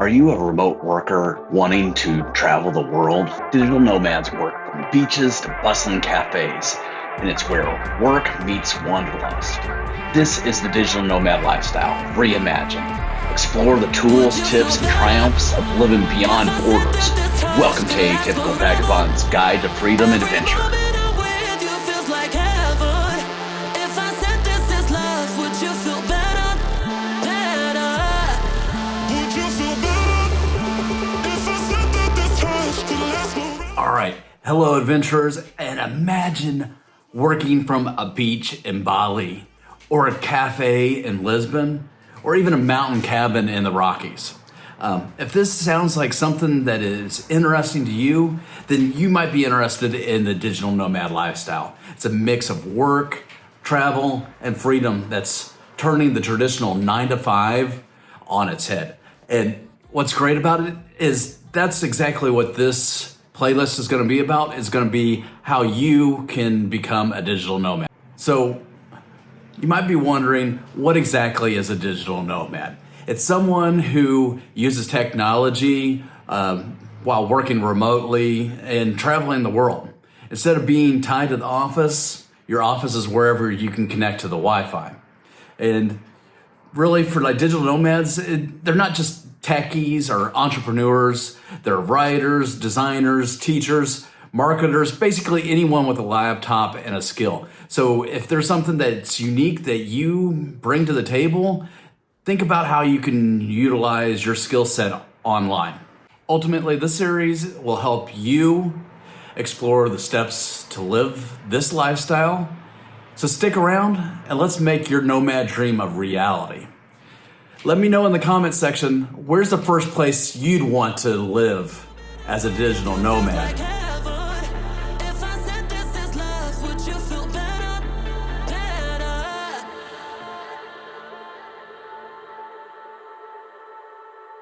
Are you a remote worker wanting to travel the world? Digital nomads work from beaches to bustling cafes, and it's where work meets wanderlust. This is the digital nomad lifestyle, reimagined. Explore the tools, tips, and triumphs of living beyond borders. Welcome to Atypical Vagabond's Guide to Freedom and Adventure. All right, hello adventurers, and imagine working from a beach in Bali, or a cafe in Lisbon, or even a mountain cabin in the Rockies. If this sounds like something that is interesting to you, then you might be interested in the digital nomad lifestyle. It's a mix of work, travel, and freedom that's turning the traditional 9-to-5 on its head. And what's great about it is that's exactly what this playlist is going to be about. It's going to be how you can become a digital nomad. So you might be wondering, what exactly is a digital nomad? It's someone who uses technology while working remotely and traveling the world. Instead of being tied to the office, your office is wherever you can connect to the Wi-Fi. And really, for like digital nomads, they're not just techies or entrepreneurs. They're writers, designers, teachers, marketers, basically anyone with a laptop and a skill. So if there's something that's unique that you bring to the table, think about how you can utilize your skill set online. Ultimately, this series will help you explore the steps to live this lifestyle. So stick around and let's make your nomad dream a reality. Let me know in the comments section, where's the first place you'd want to live as a digital nomad?